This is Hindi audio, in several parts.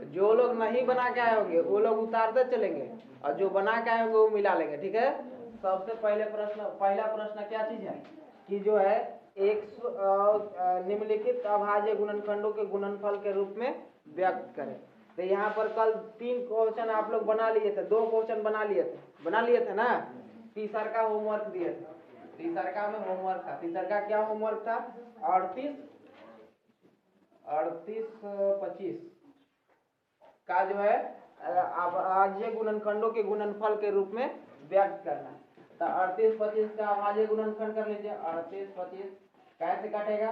जो लोग नहीं बना के आए होंगे वो लोग उतारते चलेंगे और जो बना के आए होंगे वो मिला लेंगे। ठीक है, सबसे पहला प्रश्न क्या चीज है कि जो है निम्नलिखित अभाज्य गुणनखंडों के गुणनफल के रूप में व्यक्त करें। तो यहाँ पर कल 3 क्वेश्चन आप लोग बना लिए थे, 2 क्वेश्चन बना लिए थे ना। तीसरा होमवर्क दिए थे, तीसरा में होमवर्क था। तीसरा क्या होमवर्क था? 38 25 का जो है अभाज्य गुणनखंडों के गुणनफल के रूप में व्यक्त करना। तो 38 25 का अभाज्य गुणनखंड कर लीजिए। 38 25 कैसे काटेगा?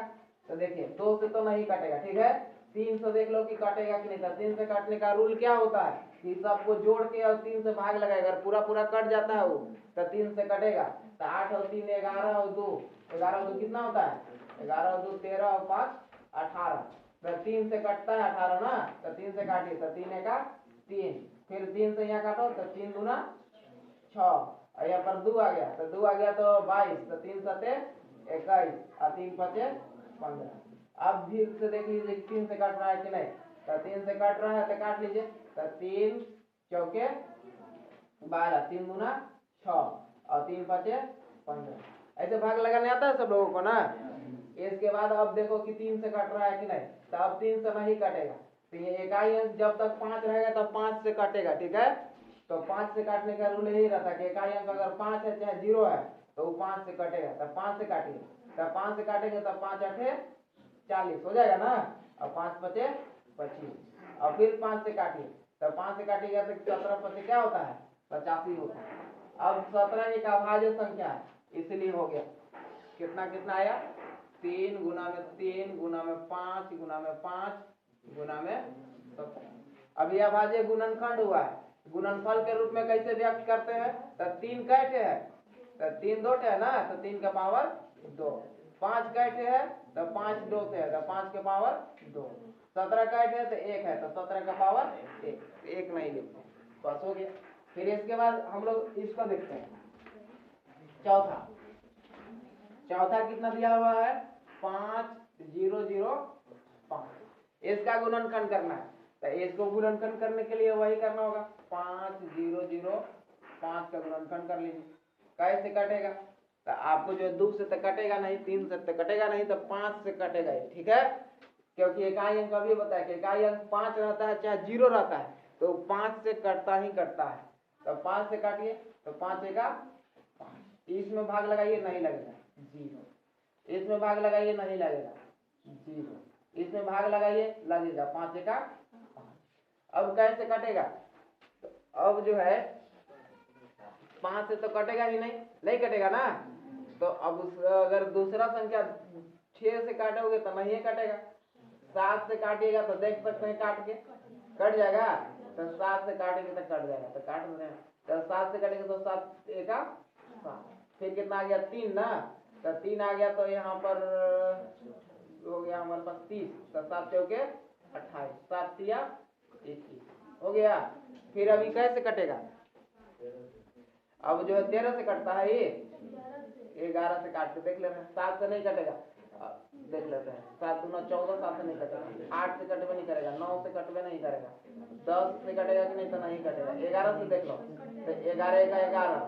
तो देखिए 2 से तो नहीं काटेगा, ठीक है। 3 से देख लो कि काटेगा कि नहीं। तो 3 से काटने का रूल क्या होता है कि सबको जोड़ के और 3 से भाग लगाएगा। अगर पूरा पूरा कट जाता है वो तो 3 से कटेगा। तो 8 और 3 11 और 2 11 और 2 कितना होता है? 11 और 2 13 और 5 18। तो 3 से कटता है 18 ना। तो 3 से काटिए। तो 3 एका 3, फिर 3 से यहाँ काटो तो 3 दूना 6 और यहाँ पर 2 आ गया। तो 2 आ गया तो 22। तो 3 सते 21 और 3 पचे 15। अब फिर से देख लीजिए 3 से काट रहा है कि नहीं। तो 3 से काट रहा है तो काट लीजिए। तो 3 चौके 12, 3 दूना 6 और 3 पचे 15। ऐसे भाग लगाने आता है सब लोगों को ना। इसके बाद अब देखो कि 3 से काट रहा है कि नहीं। तो अब 3 से नहीं काटेगा। तो ये इकाई अंक जब तक 5 रहेगा तब 5 से काटेगा, ठीक है। तो 5 से काटने का रूल यही रहता है कि इकाई अंक अगर 5 है चाहे 0 है तो वो 5 से कटेगा। तब 5 से काटिए। तब 5 से काटेंगे तब 5 8 40 हो जाएगा ना। और 5 पचे 25 और फिर 5 से काटिए। तब 5 से काटिएगा तो 17 पचे क्या होता है? 85 होता है। अब 17 एक अभाज्य संख्या है इसलिए हो गया। कितना कितना आया? 3 गुना में 3 गुना में 5 गुना में 5 गुना में 17। अब यह अभाज्य गुणनखंड हुआ है। गुणनफल के रूप में कैसे व्यक्त करते हैं? तो 3 कैसे है? तो 3 2 है ना। तो 3 का पावर 2। 5 कैसे है? तो 5 2 से है तो 5 के पावर 2। 17 कैसे है? तो 1 है तो 17 का पावर 1 नहीं लिखते, बस हो गया। फिर इसके बाद हम लोग इसको देखते हैं। चौथा कितना दिया हुआ है? 5 0 0 5। इसका गुणनखंड करना है। तो इसको गुणनखंड करने के लिए वही करना होगा। 5 0 0 5 का गुणनखंड कर लीजिए। कैसे कटेगा? तो आपको जो 2 से तो कटेगा नहीं, 3 से तो कटेगा नहीं, तो 5 से कटेगा, ठीक है। क्योंकि इकाई अंक अभी बताया कि इकाई अंक 5 रहता है चाहे 0 रहता है तो 5 से कटता ही कटता है। तो 5 से काटिए। तो 5 एका 5। इसमें भाग लगाइए, नहीं लगेगा 0। इसमें भाग लगाइए, नहीं लगेगा 0। इसमें भाग लगाइए, लगेगा 5 एका 5। अब कैसे कटेगा? तो अब जो है 5 से तो कटेगा ही नहीं कटेगा ना। तो अब अगर दूसरा संख्या 6 से काटोगे तो नहीं कटेगा। 7 से काटिएगा तो देख सकते हैं काट के कट जाएगा। तो 7 से काटेंगे तो कट जाएगा, तो काट रहे हैं। तो 7 से काटेंगे तो 7 एका 7। फिर कितना आ गया? 3 ना। तो 3 आ गया तो यहाँ पर हो गया हमारे पास 30। तो 7 चौके 28, 7 तिया 21 हो गया। फिर अभी कैसे कटेगा? अब जो है 13 से कटता है, ये 11 से काट के देख लेते हैं। 7 से नहीं कटेगा, देख लेते हैं। 7 दूना 14, 7 से नहीं कटेगा। 8 से कटवे नहीं करेगा, 9 से कटवे नहीं करेगा, 10 से कटेगा कि नहीं? तो नहीं कटेगा। 11 से देख लो तो 11 का 11,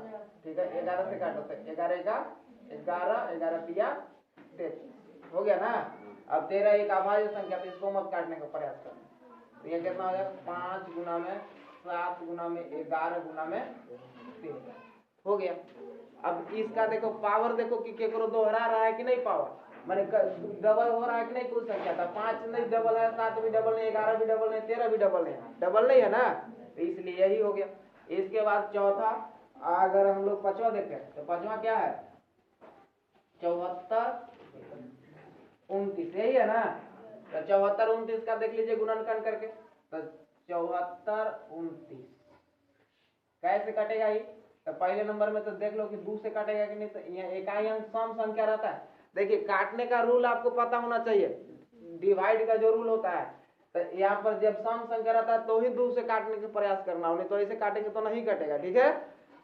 ठीक है। 11 से काटो तो 11 का 11, 11 तिया 33 हो गया ना। अब 13 एक अभाज्य संख्या, तो इसको मत काटने का प्रयास करना। तो ये कितना हो जाएगा? 5 गुना में 7 गुना में 11 गुना में 3 हो गया। अब इसका देखो पावर, देखो कि केकरो दोहरा रहा है कि नहीं पावर, माने डबल हो रहा है कि नहीं कुछ संख्या। था 5 नहीं डबल है, 7 भी डबल नहीं, 11 भी डबल नहीं, 13 भी डबल नहीं है ना। तो इसलिए यही हो गया। इसके बाद चौथा, अगर हम लोग 5वां देखें तो 5वां क्या है? 74 29, यही है ना। तो 74 29 का देख लीजिए गुणनखंड करके। तो 74 29 कैसे कटेगा ये? तो पहले नंबर में तो देख लो कि 2 से काटेगा कि नहीं। तो यहाँ इकाई अंक सम संख्या रहता है। देखिए काटने का रूल आपको पता होना चाहिए, डिवाइड का जो रूल होता है। तो यहाँ पर जब सम संख्या रहता है तो ही 2 से काटने का प्रयास करना होगा, तो ऐसे काटेंगे तो नहीं कटेगा, ठीक है।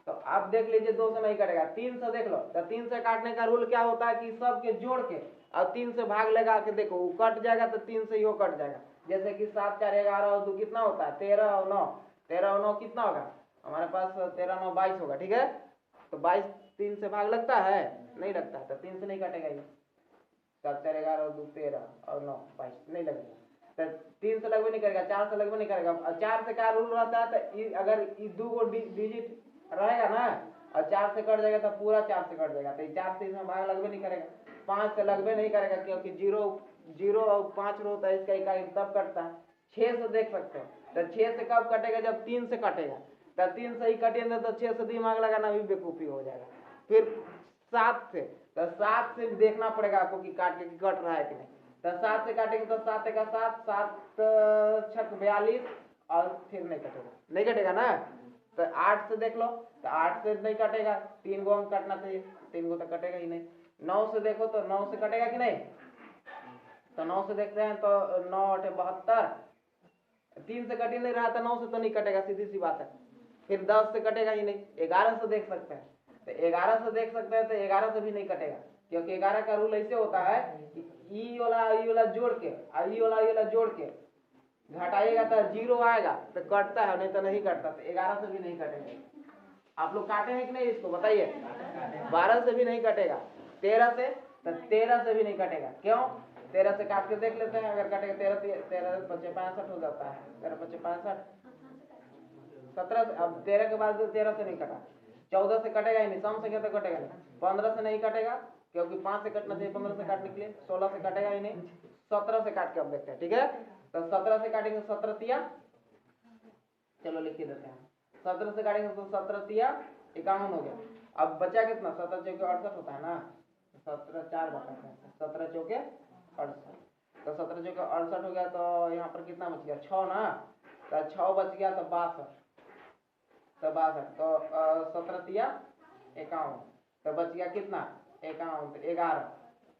तो आप देख लीजिए 2 से नहीं कटेगा। 3 से देख लो तो 3 से काटने का रूल क्या होता है कि सबके जोड़ के और 3 से भाग लगा के देखो, वो कट जाएगा तो 3 से ही वो कट जाएगा। जैसे कि 7 4 11 और 2 कितना होता है 13 और 9, 13 और 9 कितना होगा हमारे पास 13 9 22 होगा, ठीक है। तो 22 3 से भाग लगता है, नहीं लगता, तो 3 से नहीं कटेगा ये। 7 4 11 और 2 13 और 9 22 नहीं लगेगा, तो 3 से लगभग नहीं करेगा, 4 से लगभग नहीं करेगा। 4 से क्या रूल रहता है, तो अगर 2 को डिजिट रहेगा ना और 4 से कट जाएगा तो पूरा 4 से कट जाएगा, तो 4 से इसमें भाग लगभग नहीं करेगा। 5 से लगभग नहीं करेगा क्योंकि 0 और 5 रो होता है, इसका इकाई तब कटता है। 6 से देख सकते हो, तो 6 से कब कटेगा जब 3 से कटेगा, तो 3 से ही कटेंगे तो 6 से दिमाग लगाना भी बेवकूफ़ी हो जाएगा। फिर 7 से, तो 7 से देखना पड़ेगा आपको कि काट के कट रहा है कि नहीं, तो 7 से काटेंगे तो 7 का 7 7 6 42 और फिर नहीं कटेगा, नहीं कटेगा ना। तो 8 से देख लो, तो 8 से नहीं कटेगा, 3 गो अंक कटना चाहिए, 3 गो तो कटेगा ही नहीं। 9 से देखो तो 9 से कटेगा कि नहीं, तो 9 से देखते हैं तो 9 8 72, 3 से कट ही नहीं रहा, तो 9 से तो नहीं कटेगा, सीधी सी बात है। फिर 10 से कटेगा ही नहीं। 11 से देख सकते हैं, तो 11 से देख सकते हैं, तो 11 से भी नहीं कटेगा, क्योंकि 11 का रूल ऐसे होता है कि ई वाला जोड़ के और ई वाला जोड़ के घटाइएगा तो 0 आएगा तो कटता है, नहीं तो नहीं कटता, तो 11 से भी नहीं कटेगा। आप लोग काटे हैं कि नहीं इसको बताइए। 12 से भी नहीं कटेगा। 13 से, तो 13 से भी नहीं कटेगा, क्यों? 13 से काट के देख लेते हैं, अगर कटेगा 13 5 65 हो जाता है, 13 5 65 17, अब 13 के बाद 13 से नहीं कटा। 14 से कटेगा ही नहीं, सम संख्या तो कटेगा नहीं। 15 से नहीं कटेगा क्योंकि 5 से कटना चाहिए, 15 से काटने के लिए। 16 से कटेगा ही नहीं। 17 से काट के अब देखते हैं, ठीक है। तो 17 से काटेंगे 17 तिया, चलो लिख के देते हैं। 17 से काटेंगे तो 17 तिया 51 हो गया। अब बचा कितना, 17 चौके 68 होता है ना, 17 4 बचा, 17 चौके 68, तो 17 चौके 68 हो गया। तो यहाँ पर कितना बच गया 6 ना, तो 6 बच गया तो 62, तो 62, तो 17 तिया 51, तो बच गया कितना 51, तो 11,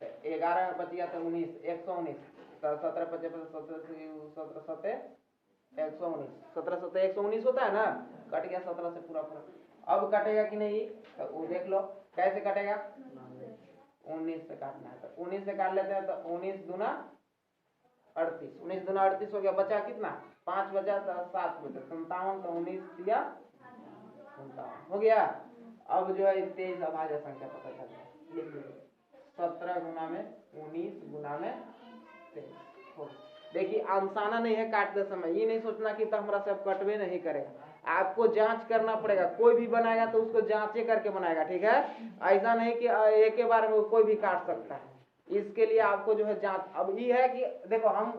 तो 11 बच गया तो 19 119, तो 17 5 17 17 7 119, 17 7 119 होता है ना, कट गया 17 से पूरा पूरा। अब कटेगा कि नहीं, तो वो देख लो कैसे कटेगा, 19 से काटना है, तो 19 से काट लेते हैं, तो 19 दूना 38, 19 दूना 38 हो गया। बचा कितना 5 बचा, तो 7 बचा 57, तो 19 दिया 57 हो गया। अब जो है 23 अभाज्य संख्या पता चल जाए, 17 गुना में 19 गुना में 23। देखिए अंशाना नहीं है काटते समय, ये नहीं सोचना कि तो हमारा सब कटवे नहीं करेगा, आपको जांच करना पड़ेगा। कोई भी बनाएगा तो उसको जांचे करके बनाएगा, ठीक है। ऐसा नहीं कि एक ही बार में कोई भी काट सकता है, इसके लिए आपको जो है जांच। अब ये है कि देखो हम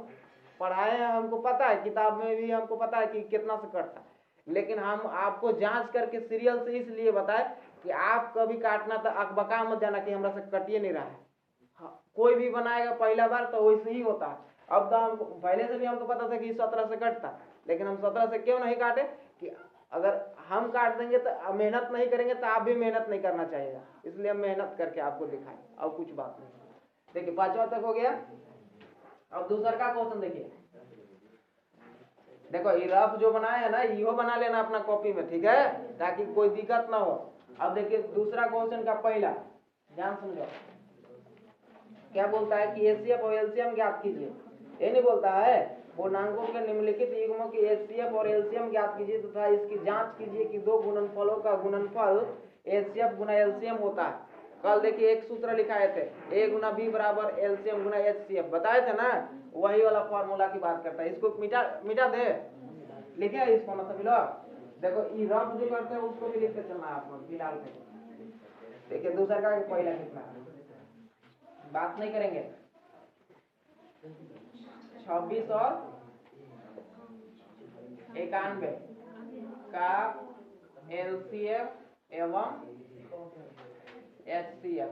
पढ़ाए हैं, हमको पता है, किताब में भी हमको पता है कि कितना से कटता है, लेकिन हम आपको जांच करके सीरियल से इसलिए बताए कि आप कभी काटना तो अकबका मत जाना कि हमरा से कटिए नहीं रहा है। हाँ, कोई भी बनाएगा पहला बार तो वैसे ही होता है। अब तो हम पहले से भी हमको पता था कि 17 से कटता, लेकिन हम 17 से क्यों नहीं काटे कि अगर हम काट देंगे तो मेहनत नहीं करेंगे तो आप भी मेहनत नहीं करना चाहिएगा, इसलिए हम मेहनत करके आपको दिखाएं, और कुछ बात नहीं। देखिए 5वां तक हो गया। अब दूसरा का क्वेश्चन देखिए, देखो ये रफ जो बनाए है ना, इहो बना लेना अपना कॉपी में, ठीक है, ताकि कोई दिक्कत ना हो। अब देखिए दूसरा क्वेश्चन का पहला ध्यान समझो, क्या बोलता है कि एचसीएफ और एलसीएम ज्ञात कीजिए। ये नहीं बोलता है पूर्णांकों के निम्नलिखित युग्मों की एचसीएफ और एलसीएम ज्ञात कीजिए तथा इसकी जांच कीजिए कि दो गुणनफलों का गुणनफल एचसीएफ गुना एलसीएम होता है। कल देखिए एक सूत्र लिखाए थे, ए गुना बी बराबर एलसीएम गुना एचसीएफ, बताए थे ना, वही वाला फॉर्मूला की बात करता है। इसको मिटा दे, लिखे इसको ना सभी लोग। देखो ये रफ जो करते हैं उसको भी लिखते चलना आप लोग फिलहाल में। देखिए दूसरा का पहला कितना बात नहीं करेंगे, 26 और 91 का एलसीएफ एवं एचसीएफ,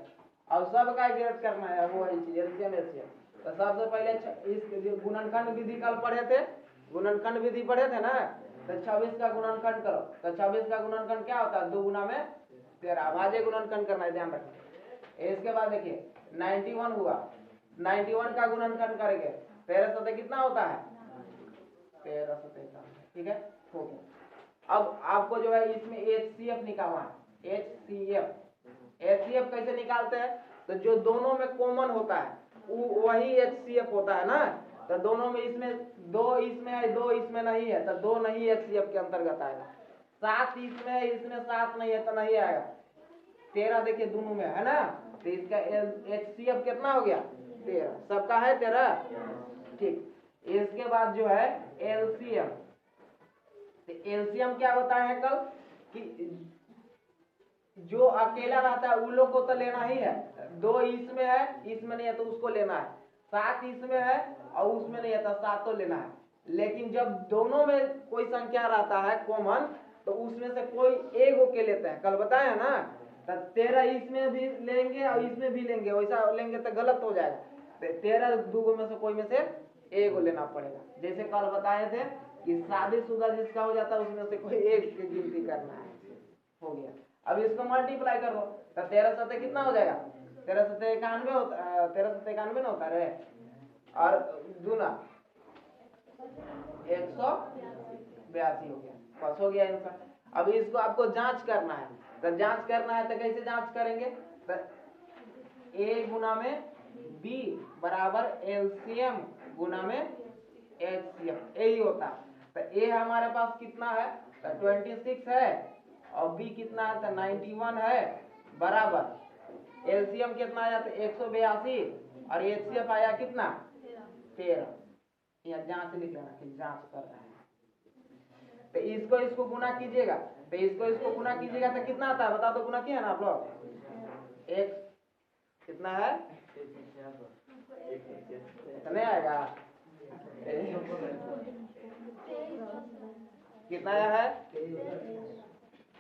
और सब का ज्ञात करना है, वो एलसीएम एचसीएफ। तो सबसे पहले इस गुणनखंड विधि कल पढ़े थे, गुणनखंड विधि पढ़े थे ना, तो 26 का गुणनखंड करो, तो 26 का गुणनखंड क्या होता है 2 गुना में 13, भाज्य गुणनखंड करना है, ध्यान रखना। इसके बाद देखिए 91 हुआ, 91 का गुणनखंड करेंगे 13 सतह कितना होता है 13 सतह, ठीक है, हो गया। अब आपको जो है इसमें एचसीएफ निकालना है, एचसीएफ। एचसीएफ कैसे निकालते हैं, तो जो दोनों में कॉमन होता है वही एचसीएफ होता है ना, तो दोनों में इसमें 2 इसमें है 2 इसमें नहीं है तो 2 नहीं HCF के अंतर्गत आएगा। 7 इसमें है इसमें 7 नहीं है तो नहीं आएगा। 13 देखिए दोनों में है ना, तो इसका HCF कितना हो गया 13, सबका है 13। ठीक, इसके बाद जो है LCM, तो LCM क्या होता है कल कि जो अकेला रहता है उन लोग को तो लेना ही है। 2 इसमें है इसमें नहीं है तो उसको लेना है, 7 इसमें है और उसमें नहीं है तो 7 तो लेना है। लेकिन जब दोनों में कोई संख्या रहता है कॉमन तो उसमें से कोई एक को लेते हैं, कल बताया ना, तो 13 इसमें भी लेंगे और इसमें भी लेंगे, वैसा लेंगे तो गलत हो जाएगा। तो 13 2 में से कोई में से एक को लेना पड़ेगा। जैसे कल बताए थे कि शादीशुदा जिसका हो जाता है उसमें से कोई एक की गिनती करना है, हो गया। अब इसको मल्टीप्लाई कर दो तो 13 सत्ते कितना हो जाएगा, 13 सत्ते 91 होता, 13 सत्ते 91 ना होता रहे, और दूना 182 हो गया, बस हो गया आंसर। अब इसको आपको जांच करना है, तो जांच करना है तो कैसे जांच करेंगे, तो A गुना में B बराबर LCM गुना में HCF, यही होता है। तो A हमारे पास कितना है तो 26 है और B कितना है तो 91 है, बराबर LCM कितना आया तो 182 और HCF आया कितना 13। यहाँ जांच लिख लेना कि जांच कर रहे हैं। तो इसको गुना कीजिएगा, तो इसको गुना कीजिएगा तो कितना आता है बता दो, गुना किया ना आप लोग, एक कितना है नहीं आएगा, कितना आया है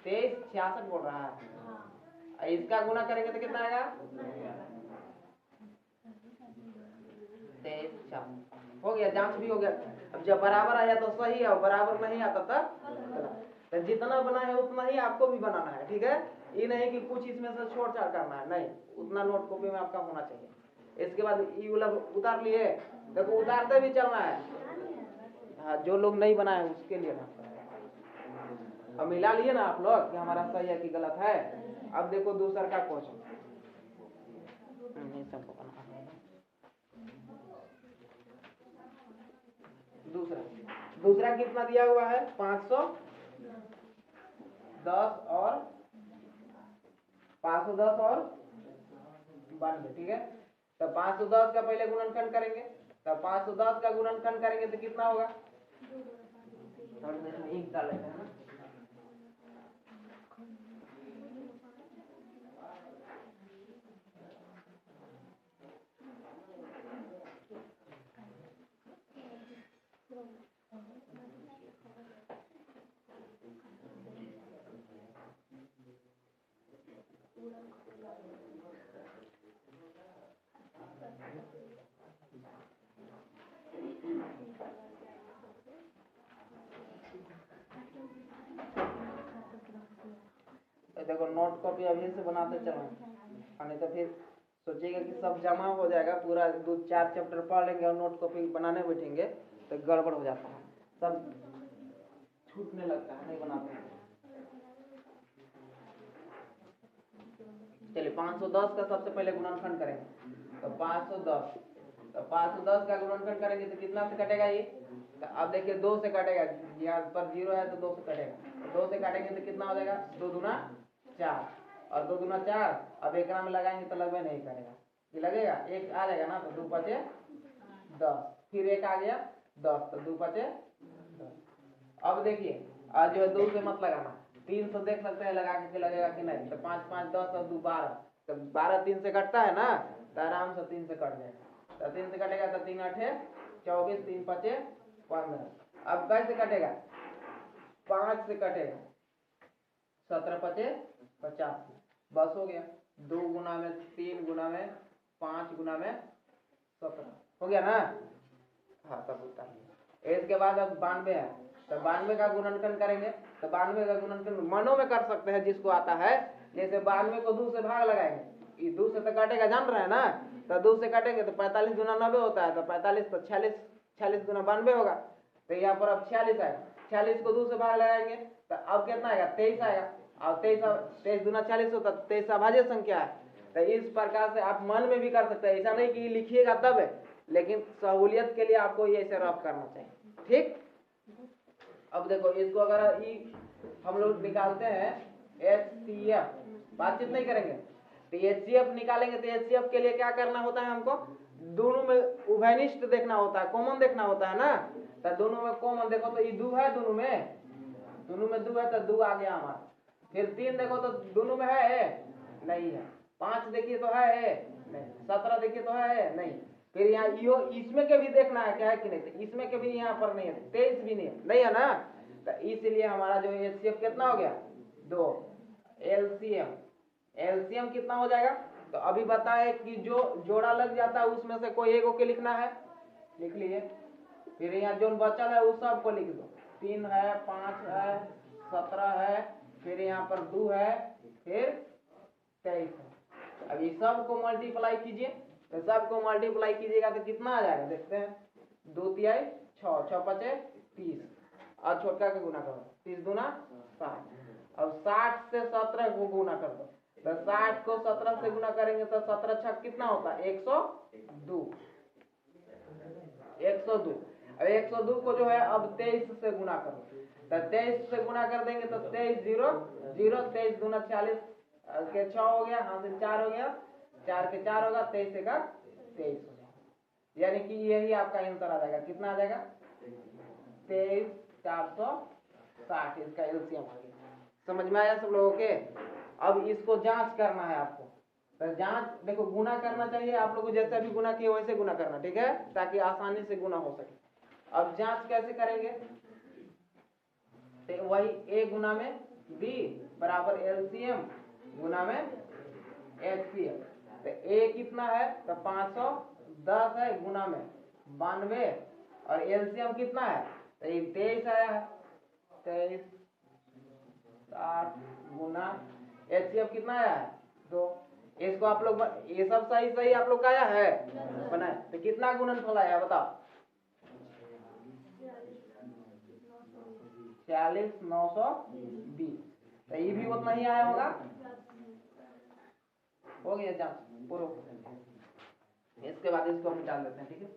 2366 बोल रहा है। इसका गुना करेंगे तो कितना आएगा 2366, हो गया, जांच भी हो गया। अब जब बराबर आया तो सही है और बराबर नहीं आता तब तो जितना बना है उतना ही आपको भी बनाना है, ठीक है। ये नहीं कि कुछ इसमें से छोड़ छाड़ करना है, नहीं, उतना नोट कॉपी में आपका होना चाहिए। इसके बाद ये वाला उतार लिए, देखो उतारते भी चलना है। हाँ, जो लोग नहीं बनाए उसके लिए ना, अब मिला लिए ना आप लोग कि हमारा सही है कि गलत है। अब देखो दूसरा का क्वेश्चन, सबको बना दूसरा कितना दिया हुआ है 510 और 92, ठीक है। तो 510 का पहले गुणनखंड करेंगे, तो 510 का गुणनखंड करेंगे तो कितना होगा, एक डालेंगे ना, देखो नोट कॉपी अभी से बनाते चलो, नहीं तो फिर सोचिएगा कि सब जमा हो जाएगा, पूरा 2-4 चैप्टर पढ़ लेंगे और नोट कॉपी बनाने बैठेंगे तो गड़बड़ हो जाता है, सब छूटने लगता है, नहीं बनाते हैं। चलिए 510 का सबसे पहले गुणनखंड करेंगे, तो 510 का गुणनखंड करेंगे तो कितना से कटेगा ये, तो अब देखिए 2 से कटेगा, यहाँ पर 0 है तो 2 से कटेगा, तो 2 से काटेंगे तो कितना हो जाएगा 2 दूना 4 और 2 दूना 4, अब एक में लगाएंगे तो लगभग नहीं करेगा, ये लगेगा, एक आ जाएगा ना, तो 2 5 10, फिर एक आ गया 10, तो 2 5 10। अब देखिए आज जो है 2 से मत लगाना, 3 से देख सकते हैं लगा के लगेगा कि नहीं, तो 5 5 10 और 2 12, तो 12 3 से कटता है ना, तो आराम से 3 से कट जाएगा, तो 3 से कटेगा तो 3 8 24, 3 5 15। अब कैसे कटेगा 5 से कटेगा 17 5 85, बस हो गया, 2 गुना में 3 गुना में 5 गुना में 17 हो गया ना। हाँ तब उतार लिया। इसके बाद अब 92 है, तो 92 का गुणनखंड करेंगे, तो 92 का गुणनखंड मनो में कर सकते हैं जिसको आता है, जैसे 92 को 2 से भाग लगाएंगे, ये 2 से तो काटेगा जान रहे हैं ना, तो 2 से काटेंगे तो 45 गुना 90 होता है, तो 45 तो 46 गुना 92 होगा, तो यहाँ पर अब 46 आएगा, 46 को 2 से भाग लगाएंगे तो अब कितना आएगा 23 आएगा, और 23 गुना 40 होता है, 23 अभाज्य संख्या है। तो इस प्रकार से आप मन में भी कर सकते हैं, ऐसा नहीं कि लिखिएगा तब है, लेकिन सहूलियत के लिए आपको ये ऐसे रफ करना चाहिए, ठीक। अब देखो इसको अगर हम लोग निकालते हैं HCF, बातचीत नहीं करेंगे, तो HCF निकालेंगे तो HCF के लिए क्या करना होता है हमको, दोनों में उभयनिष्ठ देखना होता है, कॉमन देखना होता है ना। तो दोनों में कॉमन देखो तो ये 2 है, दोनों में 2 है तो 2 आ गया हमारा। फिर 3 देखो तो दोनों में है नहीं है, 5 देखिए तो है नहीं, 17 देखिए तो है नहीं। फिर यहाँ इसमें के भी देखना है क्या है कि नहीं, तो इसमें के भी यहाँ पर नहीं है, 23 भी नहीं है ना। तो इसलिए हमारा जो HCF कितना हो गया 2। एलसीएम कितना हो जाएगा, तो अभी बताए कि जो जोड़ा लग जाता है उसमें से कोई एक के लिखना है, लिख लिए। फिर यहाँ जो बचल है उस सब को लिख दो, 3 है, 5 है, 17 है, फिर यहाँ पर 2 है, फिर 23 है। अब इस सब को मल्टीप्लाई कीजिए, तो सबको मल्टीप्लाई कीजिएगा तो कितना आ जाएगा, देखते हैं। 2 तिहाई 6, 6 पचे 30, और छोटका के गुना करो, 30 दूना 60। अब 60 से 17 को गुना कर दो, तो 60 को 17 से गुना करेंगे तो 17 छक कितना होता है 102। अब 102 को जो है अब 23 से गुना करो, तो 23 से गुना कर देंगे तो 23 0 0, 23 दूना 40 के 6 हो गया, हाँ से 4 हो गया, 4 के 4 होगा, 23 का 23 हो जाएगा। यानी कि यही आपका आंसर आ जाएगा, कितना आ जाएगा 23 460, इसका एलसीएम आ गया। समझ में आया सब लोगों के। अब इसको जांच करना है आपको, तो जांच देखो गुना करना चाहिए आप लोग को, जैसे अभी गुना किए वैसे गुना करना, ठीक है, ताकि आसानी से गुना हो सके। अब जांच कैसे करेंगे, तो वही A गुना में B बराबर एलसीएम गुना में HCF। तो A कितना है, तो 510 है गुना में 92, और एलसीएम कितना है, तो ये 23 आया है, 23 60 गुना HCF कितना आया है 2। इसको आप लोग ये सब सही आप लोग का आया है बनाए, तो कितना गुणनफल आया बताओ, 40920। तो ये भी उतना ही आया होगा, हो गया जांच पूरा। इसके बाद इसको हम निकाल देते हैं, ठीक है।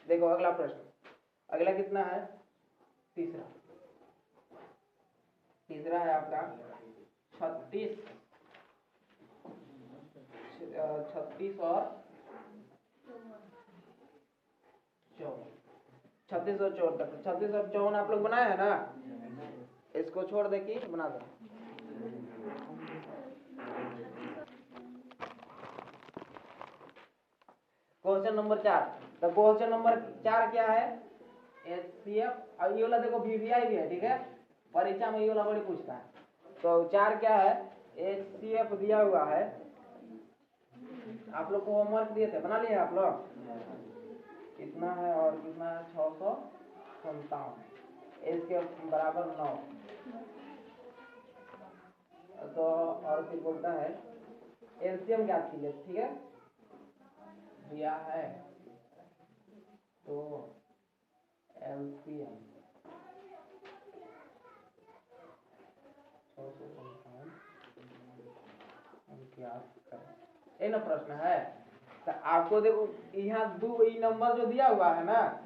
देखो अगला प्रश्न, अगला कितना है, तीसरा है आपका 36 और 54 तक। 36 और 54 आप लोग बनाए हैं ना, इसको छोड़ दे कि बना दो। क्वेश्चन नंबर 4, तो क्वेश्चन नंबर 4 क्या है, HCF, और ये वाला देखो VVI भी है, ठीक है, परीक्षा में ये वाला बड़ी पूछता है। तो 4 क्या है, HCF दिया हुआ है, आप लोग को होमवर्क दिए थे, बना लिए आप लोग, कितना है और कितना है 657, इसके बराबर 9। तो और फिर बोलता है एलसीएम ज्ञात कीजिए, ठीक है, दिया है तो एलसीएम 657 ज्ञात करें, ये ना प्रश्न है। तो आपको देखो यहाँ दो ई नंबर जो दिया हुआ है ना,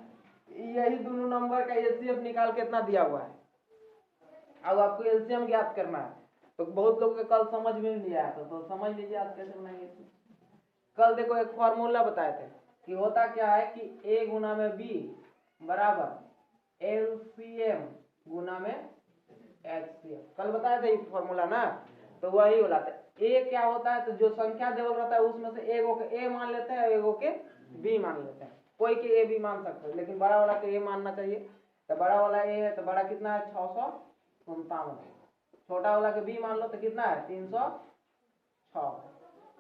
यही दोनों नंबर का एलसीएम निकाल के इतना दिया हुआ है। अब आपको एलसीएम ज्ञात करना है, तो बहुत लोग के कल समझ में नहीं आया था, तो समझ लीजिए आज कैसे बनाएंगे। कल देखो एक फॉर्मूला बताए थे कि होता क्या है कि A गुना में B बराबर एलसीएम गुना में HCF, कल बताया था ये फॉर्मूला ना, तो वही बोला था। A क्या होता है, तो जो संख्या देवल रहता है उसमें से एगो के A मान लेते हैं, एगो के B मान लेते हैं, कोई के A भी मान सकते हैं, लेकिन बड़ा वाला के A मानना चाहिए। तो बड़ा वाला A है, तो बड़ा कितना है 657, छोटा वाला के B मान लो तो कितना है 306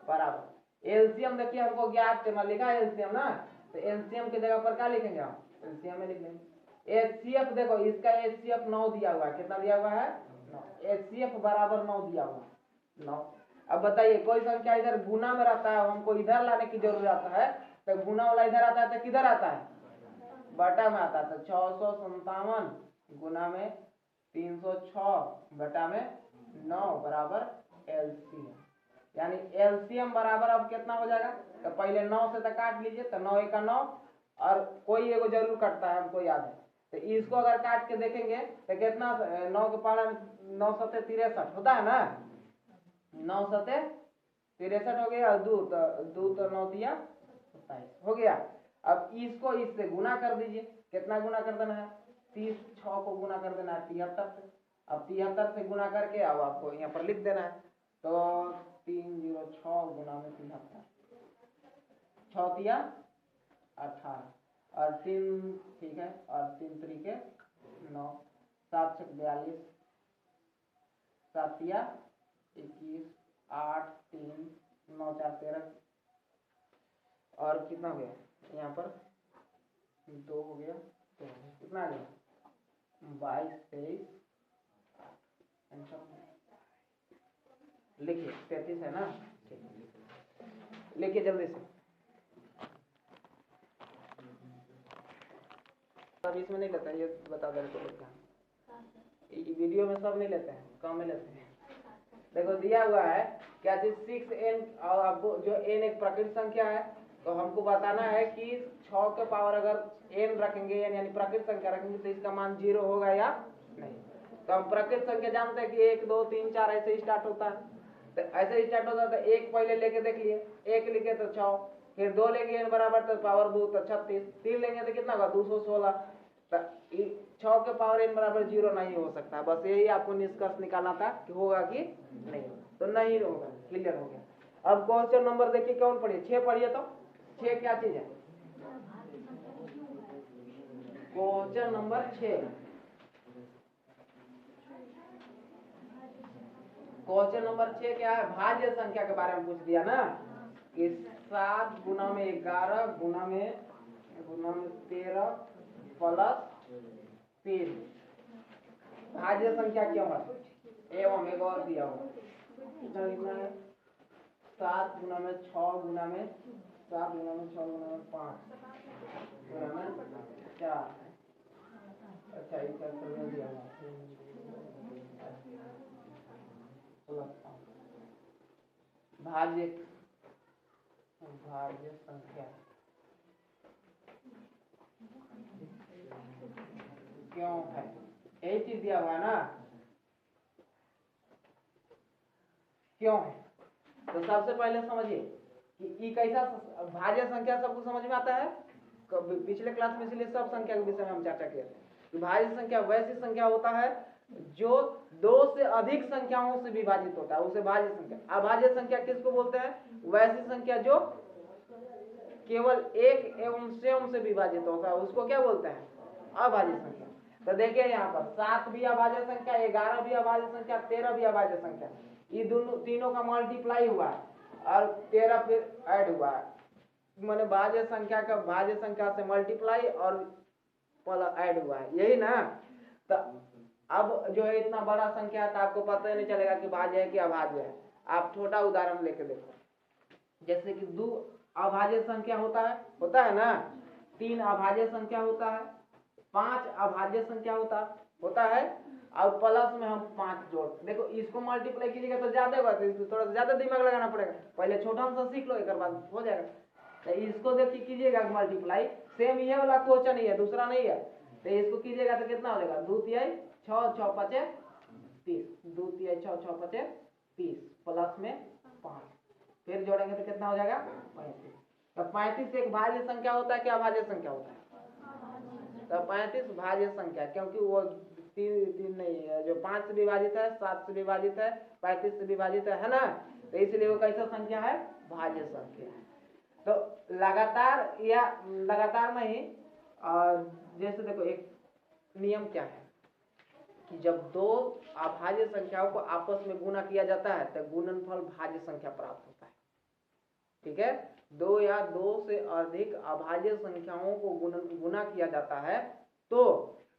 बराबर। एलसीएम देखिए हमको ज्ञात करना, लिखा है एलसीएम ना, तो एलसीएम की जगह पर क्या लिखेंगे हम, एलसीएम में लिख लेंगे। HCF देखो इसका HCF 9 दिया हुआ है, कितना दिया हुआ है 9, HCF बराबर 9 दिया हुआ है 9। अब बताइए कोई संख्या इधर गुना में रहता है, हमको इधर लाने की जरूरत है, तो गुना वाला इधर आता है तो किधर आता है, बटा में आता है, तो 657 गुना में 306 बटा में 9 बराबर एलसीएम, यानी एलसीएम बराबर अब कितना हो जाएगा? तो पहले 9 से तो काट लीजिए, तो 9 एक 9 और कोई एगो जरूर कटता है, हमको याद है। तो इसको अगर काट के देखेंगे तो कितना 9 के पारा 9 सते 63 होता है ना, 9 सते 63 हो गया, और 2 तो 9 दिया 27 हो गया। अब इसको इससे गुना कर दीजिए, कितना गुना कर देना है? 36 को गुना कर देना है 73 से। अब 73 से गुना करके अब आपको यहाँ पर लिख देना है, तो 306 गुना में 73, 6 दिया 18 और 3 ठीक है, और 3 तरीके 9, 7 से 42, 7 दिया 21, 8 3 9 4 13 और कितना हो गया यहाँ पर 2 हो गया, तो कितना आ गया 22 23 लिखिए 33 है ना, ठीक लिखिए जल्दी से। सब इसमें नहीं लेते हैं, ये बता दे तो लिखा वीडियो में सब नहीं लेते हैं, कम में लेते हैं। देखो दिया हुआ है क्या चीज 6n, और आपको जो n एक प्राकृतिक संख्या है, तो हमको बताना है कि 6 के पावर अगर n रखेंगे, n यानी प्राकृतिक संख्या रखेंगे, तो इसका मान 0 होगा या नहीं। तो हम प्राकृतिक संख्या जानते हैं कि 1 2 3 4 ऐसे स्टार्ट होता है, तो ऐसे स्टार्ट होता है। तो 1 पहले लेके देख लिए, 1 लिखे तो 6, फिर 2 लेंगे n बराबर तो पावर 2 तो 36, 3 लेंगे तो कितना होगा 216। 6 के पावर n बराबर 0 नहीं हो सकता, बस यही आपको निष्कर्ष निकालना था कि होगा कि नहीं, तो नहीं होगा, क्लियर हो गया। अब क्वेश्चन नंबर देखिए कौन पढ़िए, 6 पढ़िए। तो 6 क्या चीज है? क्वेश्चन नंबर 6, क्वेश्चन नंबर 6 क्या है? भाज्य संख्या के बारे में पूछ दिया ना, कि 7 गुना में 11 गुना में 13 प्लस 3 भाज्य संख्या क्यों है? एवं एक और दिया हुआ 7 गुना में 6 गुना में 7 गुना में 6 गुना में 5 गुना में 4, अच्छा इसका आंसर दिया हुआ भाज्य संख्या क्यों है, यही चीज दिया हुआ है ना, क्यों है? तो सबसे पहले समझिए कि ये कैसा भाज्य संख्या सबको समझ में आता है। पिछले क्लास में इसलिए सब संख्या के विषय में हम चर्चा किए थे। भाज्य संख्या वैसी संख्या होता है जो 2 से अधिक संख्याओं से विभाजित होता है, उसे भाज्य संख्या। अभाज्य संख्या किसको बोलते हैं? वैसी संख्या जो केवल एक एवं स्वयं से विभाजित होता है, उसको क्या बोलते हैं? अभाज्य संख्या। तो देखिए यहाँ पर 7 भी अभाज्य संख्या, 11 भी अभाज्य संख्या, 13 भी अभाज्य संख्या। ये दोनों तीनों का मल्टीप्लाई हुआ है और 13 फिर ऐड हुआ है, माने भाज्य संख्या का भाज्य संख्या से मल्टीप्लाई और प्लस ऐड हुआ है, यही ना। तो अब जो है इतना बड़ा संख्या है तो आपको पता ही नहीं चलेगा कि भाज्य है कि अभाज्य है। आप छोटा उदाहरण लेके देखो, जैसे कि 2 अभाज्य संख्या होता है ना, 3 अभाज्य संख्या होता है, 5 अभाज्य संख्या होता है, और प्लस में हम 5 जोड़, देखो इसको मल्टीप्लाई कीजिएगा तो ज्यादा होगा, तो थोड़ा ज्यादा दिमाग लगाना पड़ेगा, पहले छोटा सा सीख लो, एक बाद हो जाएगा। तो इसको देखिए कीजिएगा मल्टीप्लाई, सेम ये वाला क्वेश्चन ही है, दूसरा नहीं है। तो इसको कीजिएगा तो कितना हो जाएगा 2 तिहाई 6 6 5 30, 2 तिहाई 6 6 5 30 प्लस में 5, फिर जोड़ेंगे तो कितना हो जाएगा 35। तो 35 एक भाज्य संख्या होता है क्या अभाज्य संख्या होता है? तो 35 भाज्य संख्या, क्योंकि वो 3 नहीं है, जो 5 से विभाजित है, 7 से विभाजित है, 35 से विभाजित है ना, तो इसलिए वो कैसा संख्या है? भाज्य संख्या है। तो लगातार नहीं, और जैसे देखो एक नियम क्या है कि जब 2 अभाज्य संख्याओं को आपस में गुना किया जाता है तो गुणनफल भाज्य संख्या प्राप्त होता है, ठीक है। 2 या 2 से अधिक अभाज्य संख्याओं को गुना किया जाता है तो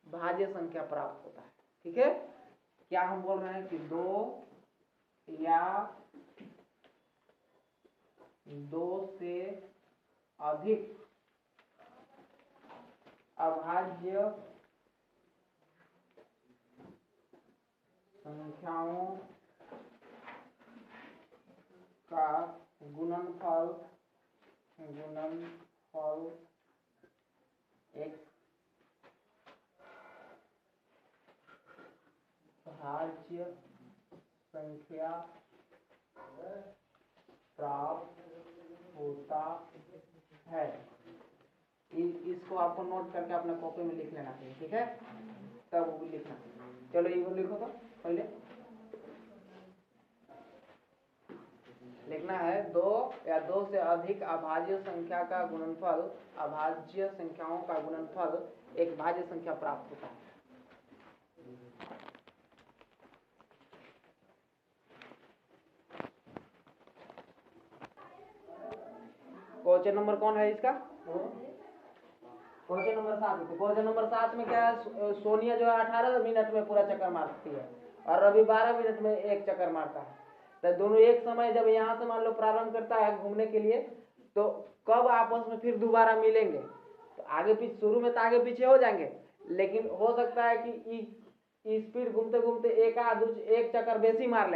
भाज्य संख्या प्राप्त होता है, ठीक है। क्या हम बोल रहे हैं कि 2 या 2 से अधिक अभाज्य संख्याओं का गुणनफल एक भाज्य संख्या प्राप्त होता है। इसको आपको नोट करके अपने कॉपी में लिख लेना चाहिए, ठीक है? तब वो लिखना। चलो ये लिखो तो पहले लिखना है 2 या 2 से अधिक अभाज्य संख्या का गुणनफल, अभाज्य संख्याओं का गुणनफल एक भाज्य संख्या प्राप्त होता है। क्वेश्चन नंबर कौन है इसका? Question number 7। क्वेश्चन नंबर 7 में क्या है? सोनिया जो है 18 मिनट में पूरा चक्कर मारती है और रवि 12 मिनट में एक चक्कर मारता है। तो दोनों एक समय जब यहाँ से मान लो प्रारंभ करता है घूमने के लिए, तो कब आपस में फिर दोबारा मिलेंगे? तो आगे पीछे, शुरू में तो आगे पीछे हो जाएंगे, लेकिन हो सकता है कि स्पीड घूमते घूमते एक चक्कर बेसी मार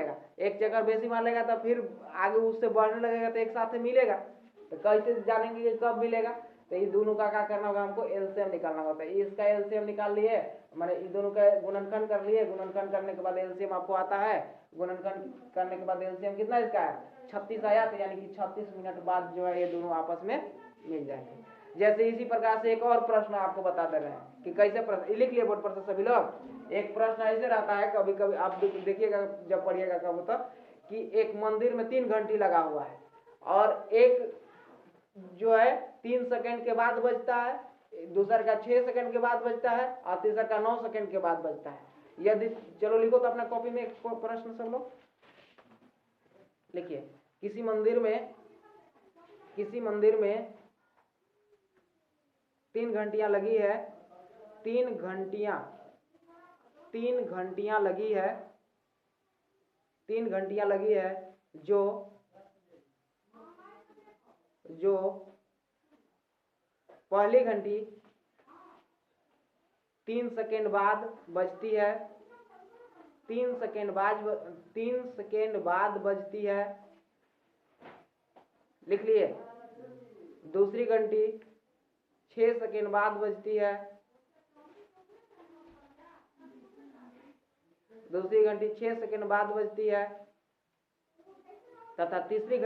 लेगा, तो फिर आगे उससे बढ़ने लगेगा तो एक साथ मिलेगा। तो कैसे जानेंगे कि कब मिलेगा? तो इस दोनों का क्या करना होगा? हमको एलसीएम निकालना होता है। इसका एलसीएम निकाल लिए, मैंने इस दोनों का गुणनखंड कर लिए। गुणनखंड करने के बाद एलसीएम आपको आता है। गुणनखंड करने के बाद एलसीएम कितना इसका है? 36 आया। तो यानी कि 36 मिनट बाद जो है ये दोनों आपस में मिल जाएंगे। जैसे इसी प्रकार से एक और प्रश्न आपको बता दे रहे हैं कि कैसे प्रश्न लिख लिए बोर्ड पर से सभी लोग। एक प्रश्न ऐसे रहता है, कभी कभी आप देखिएगा जब पढ़िएगा कब तो, कि एक मंदिर में 3 घंटी लगा हुआ है और एक जो है 3 सेकंड के बाद बजता है, दूसर का 6 सेकंड के बाद बजता है और तीसर का 9 सेकंड के बाद बजता है। यदि चलो लिखो तो अपना कॉपी में एक प्रश्न सब लोग लिखिए। किसी मंदिर में 3 घंटियां लगी है, 3 घंटियां लगी है जो पहली घंटी 3 सेकेंड बाद बजती है, 3 सेकेंड बाद बजती है, लिख लिए। दूसरी घंटी 6 सेकेंड बाद बजती है, दूसरी घंटी 6 सेकेंड बाद बजती है, तथा तीसरी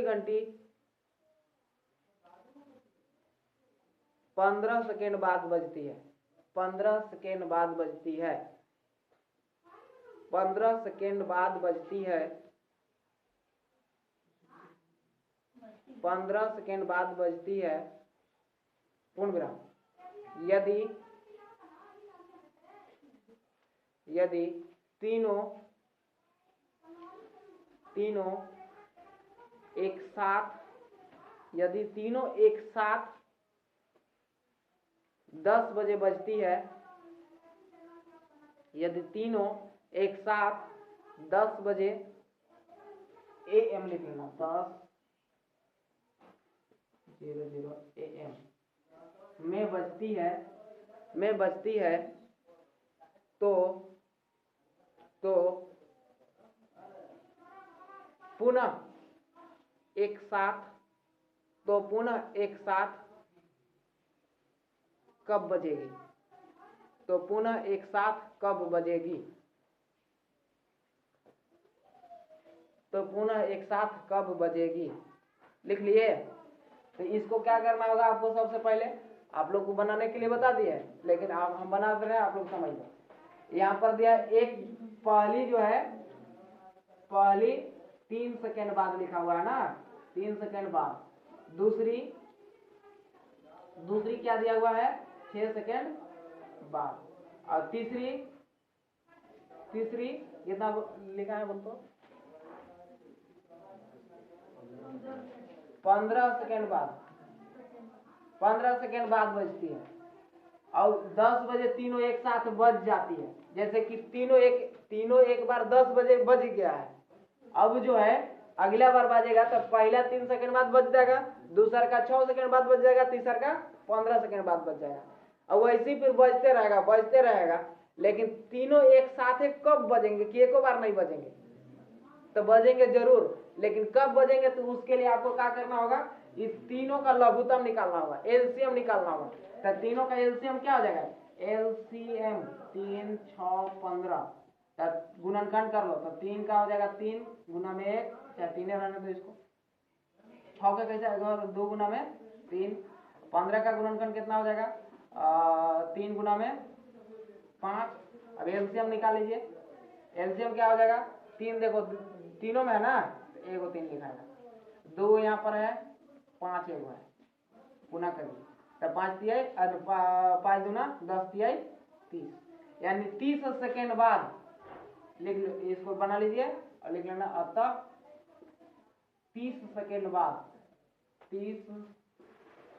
घंटी 15 सेकेंड बाद बजती है। 15 सेकेंड बाद बजती है। 15 सेकेंड बाद बजती है। 15 सेकेंड बाद बजती है। पूर्ण विराम। यदि तीनों एक साथ 10 बजे बजती है, यदि तीनों एक साथ 10 बजे AM लिख लेना, 10:00 AM में बजती है तो पुनः एक साथ कब बजेगी? लिख लिए। तो इसको क्या करना होगा आपको? सबसे पहले आप लोग को बनाने के लिए बता दिए, लेकिन आप हम बना रहे हैं, आप लोग समझ लो। यहाँ पर दिया एक पहली जो है, पहली 3 सेकेंड बाद लिखा हुआ है ना, 3 सेकेंड बाद। दूसरी क्या दिया हुआ है? 6 सेकेंड बाद। और तीसरी कितना लिखा है बोल तो? 15 सेकेंड बाद। 15 सेकेंड बाद बजती है और 10 बजे तीनों एक साथ बज जाती है। जैसे कि तीनों एक बार 10 बजे बज गया है, अब जो है अगला बार बजेगा तो पहला 3 सेकेंड बाद बज जाएगा, दूसरा का 6 सेकेंड बाद बज जाएगा, तीसरा का 15 सेकेंड बाद बज जाएगा। और वैसे ही फिर बजते रहेगा, लेकिन तीनों एक साथ है कब बजेंगे कि एको बार नहीं बजेंगे, तो बजेंगे जरूर, लेकिन कब बजेंगे तो उसके लिए आपको क्या करना होगा, इस तीनों का लघुत्तम निकालना होगा, एलसीएम निकालना होगा। तो तीनों का एलसीएम क्या हो जाएगा, एलसीएम 3 6 15, गुणनखंड कर लो तो 3 का हो जाएगा 3 गुना में 1, चाहे 3 रहने दो इसको, 6 का कैसे आएगा 2 गुना में 3, 15 का गुणनखंड कितना हो जाएगा 3 गुना में 5। अब एलसीएम निकाल लीजिए, एलसीएम क्या हो जाएगा 3, देखो तीनों में है ना, एगो 3 लिखा है, 2 यहाँ पर है, 5 एगो है, गुना करिए तो 5 तिहाई 5 गुना 10 तिहाई 30, यानी 30 सेकेंड बाद लिख लो, इसको बना लीजिए और लिख लेना, अतः 30 सेकेंड बाद 30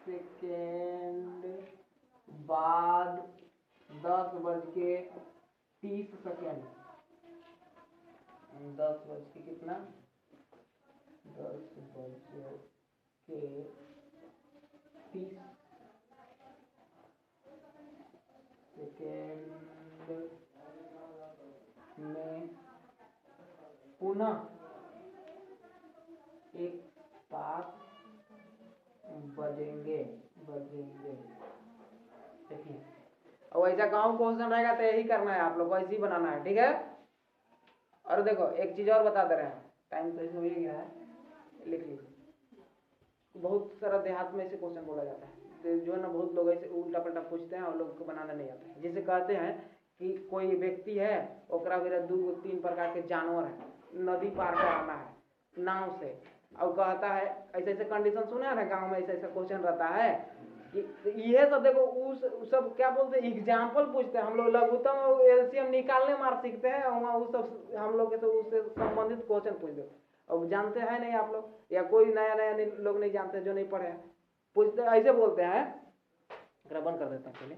सेकेंड बाद 10:30 सेकेंड, 10 बज के कितना 10 बज के 30 सेकेंड में पुनः एक साथ बजेंगे। देखिए, और वैसा गाँव क्वेश्चन रहेगा तो यही करना है, आप लोग को ऐसे ही बनाना है, ठीक है। और देखो एक चीज और बता दे रहे हैं, टाइम तो इसमें हो गया है, लिख लीजिए, बहुत सारा देहात में ऐसे क्वेश्चन बोला जाता है, तो जो है ना बहुत लोग ऐसे उल्टा पल्टा पूछते हैं और लोग को बनाना नहीं आता है। जैसे कहते हैं कि कोई व्यक्ति है, ओकरा मेरा 2-3 प्रकार के जानवर है, नदी पार कराना है नाव से, और कहता है ऐसे ऐसे कंडीशन सुना है ना, गांव में ऐसा ऐसा क्वेश्चन रहता है कि ये सब देखो उस सब क्या बोलते हैं, एग्जाम्पल पूछते हैं हम लोग, लघुत्तम एलसीएम निकालने मार सीखते हैं, वहाँ वो सब हम लोग के तो उससे संबंधित क्वेश्चन पूछ दो, अब जानते हैं नहीं आप लोग, या कोई नया लोग नहीं जानते जो नहीं पढ़े हैं, पूछते ऐसे बोलते हैं। बंद कर देता हूँ पहले।